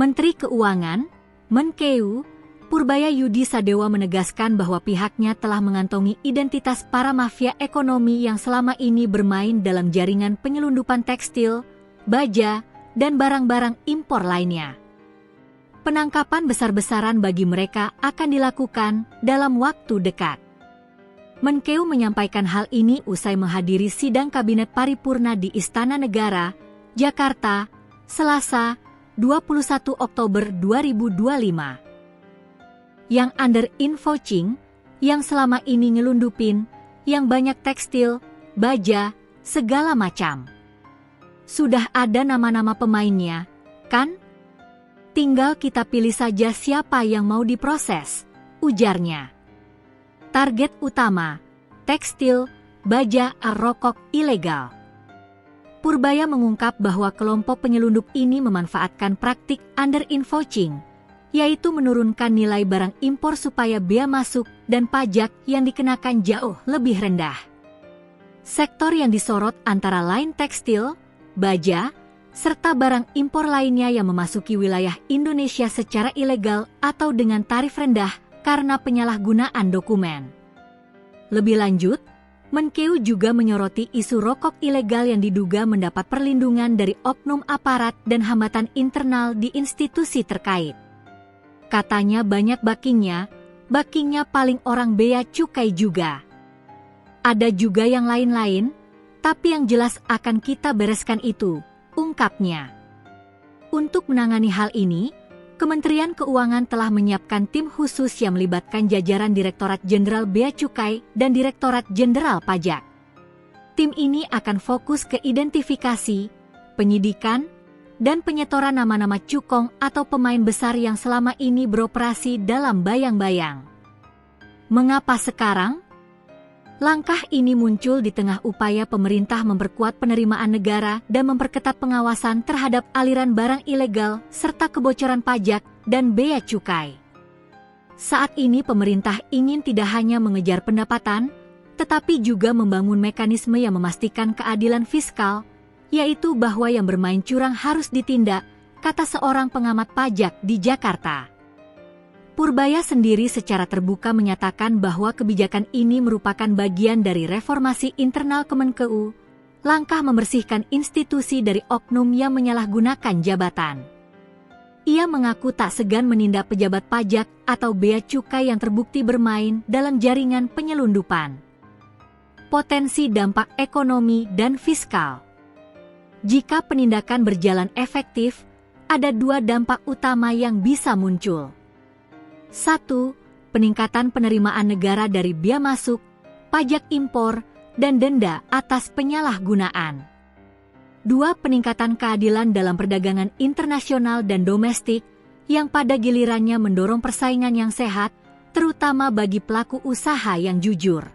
Menteri Keuangan, Menkeu, Purbaya Yudi Sadewa menegaskan bahwa pihaknya telah mengantongi identitas para mafia ekonomi yang selama ini bermain dalam jaringan penyelundupan tekstil, baja, dan barang-barang impor lainnya. Penangkapan besar-besaran bagi mereka akan dilakukan dalam waktu dekat. Menkeu menyampaikan hal ini usai menghadiri sidang Kabinet Paripurna di Istana Negara, Jakarta, Selasa, 21 Oktober 2025. Yang under infocing, yang selama ini ngelundupin, yang banyak tekstil, baja, segala macam. Sudah ada nama-nama pemainnya, kan? Tinggal kita pilih saja siapa yang mau diproses, ujarnya. Target utama, tekstil, baja, rokok ilegal. Purbaya mengungkap bahwa kelompok penyelundup ini memanfaatkan praktik under infocing, yaitu menurunkan nilai barang impor supaya bea masuk dan pajak yang dikenakan jauh lebih rendah. Sektor yang disorot antara lain tekstil, baja, serta barang impor lainnya yang memasuki wilayah Indonesia secara ilegal atau dengan tarif rendah karena penyalahgunaan dokumen. Lebih lanjut, Menkeu juga menyoroti isu rokok ilegal yang diduga mendapat perlindungan dari oknum aparat dan hambatan internal di institusi terkait. Katanya banyak backingnya paling orang bea cukai juga. Ada juga yang lain-lain, tapi yang jelas akan kita bereskan itu, ungkapnya. Untuk menangani hal ini, Kementerian Keuangan telah menyiapkan tim khusus yang melibatkan jajaran Direktorat Jenderal Bea Cukai dan Direktorat Jenderal Pajak. Tim ini akan fokus ke identifikasi, penyidikan, dan penyetoran nama-nama cukong atau pemain besar yang selama ini beroperasi dalam bayang-bayang. Mengapa sekarang? Langkah ini muncul di tengah upaya pemerintah memperkuat penerimaan negara dan memperketat pengawasan terhadap aliran barang ilegal serta kebocoran pajak dan bea cukai. Saat ini pemerintah ingin tidak hanya mengejar pendapatan, tetapi juga membangun mekanisme yang memastikan keadilan fiskal, yaitu bahwa yang bermain curang harus ditindak, kata seorang pengamat pajak di Jakarta. Purbaya sendiri secara terbuka menyatakan bahwa kebijakan ini merupakan bagian dari reformasi internal Kemenkeu, langkah membersihkan institusi dari oknum yang menyalahgunakan jabatan. Ia mengaku tak segan menindak pejabat pajak atau bea cukai yang terbukti bermain dalam jaringan penyelundupan. Potensi dampak ekonomi dan fiskal. Jika penindakan berjalan efektif, ada dua dampak utama yang bisa muncul. 1. Peningkatan penerimaan negara dari bea masuk, pajak impor, dan denda atas penyalahgunaan. 2. Peningkatan keadilan dalam perdagangan internasional dan domestik, yang pada gilirannya mendorong persaingan yang sehat, terutama bagi pelaku usaha yang jujur.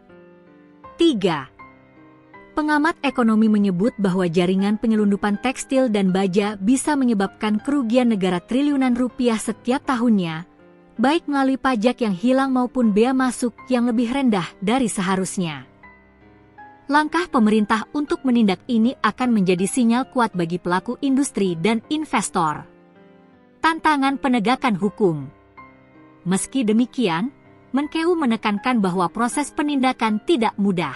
3. Pengamat ekonomi menyebut bahwa jaringan penyelundupan tekstil dan baja bisa menyebabkan kerugian negara triliunan rupiah setiap tahunnya, baik melalui pajak yang hilang maupun bea masuk yang lebih rendah dari seharusnya. Langkah pemerintah untuk menindak ini akan menjadi sinyal kuat bagi pelaku industri dan investor. Tantangan penegakan hukum. Meski demikian, Menkeu menekankan bahwa proses penindakan tidak mudah.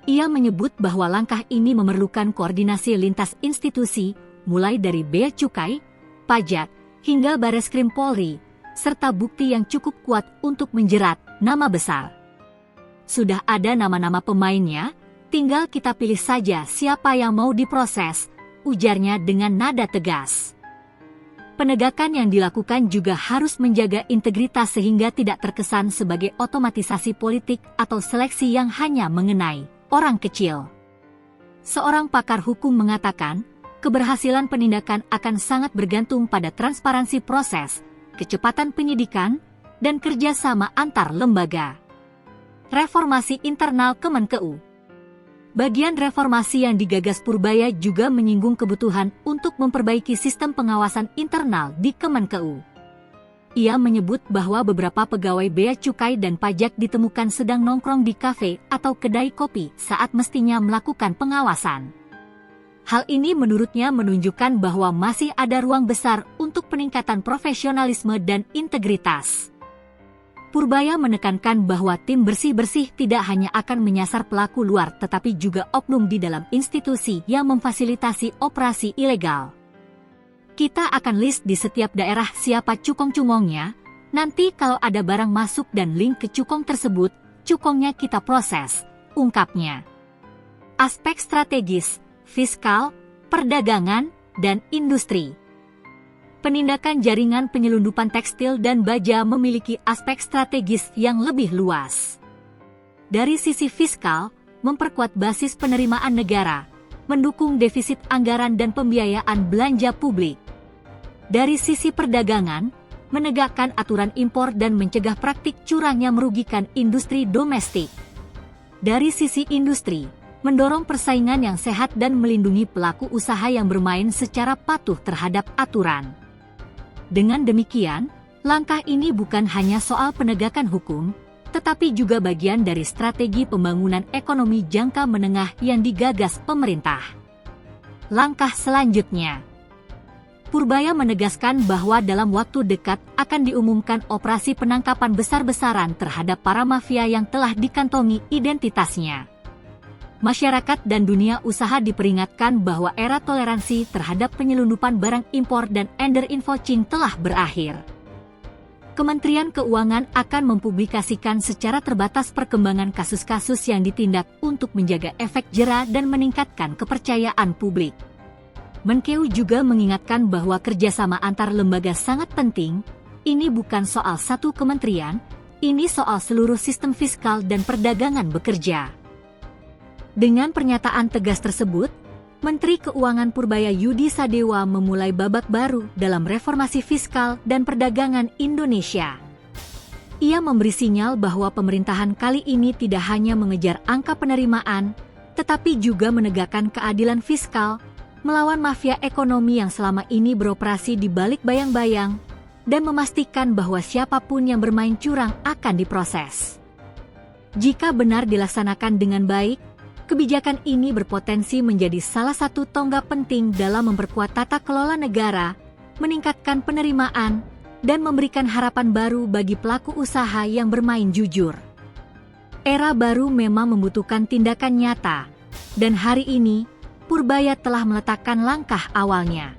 Ia menyebut bahwa langkah ini memerlukan koordinasi lintas institusi, mulai dari bea cukai, pajak, hingga Bareskrim Polri, serta bukti yang cukup kuat untuk menjerat nama besar. Sudah ada nama-nama pemainnya, tinggal kita pilih saja siapa yang mau diproses, ujarnya dengan nada tegas. Penegakan yang dilakukan juga harus menjaga integritas sehingga tidak terkesan sebagai otomatisasi politik atau seleksi yang hanya mengenai orang kecil. Seorang pakar hukum mengatakan, keberhasilan penindakan akan sangat bergantung pada transparansi proses, kecepatan penyidikan, dan kerjasama antar lembaga. Reformasi internal Kemenkeu. Bagian reformasi yang digagas Purbaya juga menyinggung kebutuhan untuk memperbaiki sistem pengawasan internal di Kemenkeu. Ia menyebut bahwa beberapa pegawai bea cukai dan pajak ditemukan sedang nongkrong di kafe atau kedai kopi saat mestinya melakukan pengawasan. Hal ini menurutnya menunjukkan bahwa masih ada ruang besar untuk peningkatan profesionalisme dan integritas. Purbaya menekankan bahwa tim bersih-bersih tidak hanya akan menyasar pelaku luar tetapi juga oknum di dalam institusi yang memfasilitasi operasi ilegal. Kita akan list di setiap daerah siapa cukong-cumongnya, nanti kalau ada barang masuk dan link ke cukong tersebut, cukongnya kita proses, ungkapnya. Aspek strategis, fiskal, perdagangan, dan industri. Penindakan jaringan penyelundupan tekstil dan baja memiliki aspek strategis yang lebih luas. Dari sisi fiskal, memperkuat basis penerimaan negara, mendukung defisit anggaran dan pembiayaan belanja publik. Dari sisi perdagangan, menegakkan aturan impor dan mencegah praktik curang yang merugikan industri domestik. Dari sisi industri, mendorong persaingan yang sehat dan melindungi pelaku usaha yang bermain secara patuh terhadap aturan. Dengan demikian, langkah ini bukan hanya soal penegakan hukum, tetapi juga bagian dari strategi pembangunan ekonomi jangka menengah yang digagas pemerintah. Langkah selanjutnya, Purbaya menegaskan bahwa dalam waktu dekat akan diumumkan operasi penangkapan besar-besaran terhadap para mafia yang telah dikantongi identitasnya. Masyarakat dan dunia usaha diperingatkan bahwa era toleransi terhadap penyelundupan barang impor dan ender poaching telah berakhir. Kementerian Keuangan akan mempublikasikan secara terbatas perkembangan kasus-kasus yang ditindak untuk menjaga efek jera dan meningkatkan kepercayaan publik. Menkeu juga mengingatkan bahwa kerjasama antar lembaga sangat penting. Ini bukan soal satu kementerian, ini soal seluruh sistem fiskal dan perdagangan bekerja. Dengan pernyataan tegas tersebut, Menteri Keuangan Purbaya Yudi Sadewa memulai babak baru dalam reformasi fiskal dan perdagangan Indonesia. Ia memberi sinyal bahwa pemerintahan kali ini tidak hanya mengejar angka penerimaan, tetapi juga menegakkan keadilan fiskal, melawan mafia ekonomi yang selama ini beroperasi di balik bayang-bayang, dan memastikan bahwa siapapun yang bermain curang akan diproses. Jika benar dilaksanakan dengan baik, kebijakan ini berpotensi menjadi salah satu tonggak penting dalam memperkuat tata kelola negara, meningkatkan penerimaan, dan memberikan harapan baru bagi pelaku usaha yang bermain jujur. Era baru memang membutuhkan tindakan nyata, dan hari ini, Purbaya telah meletakkan langkah awalnya.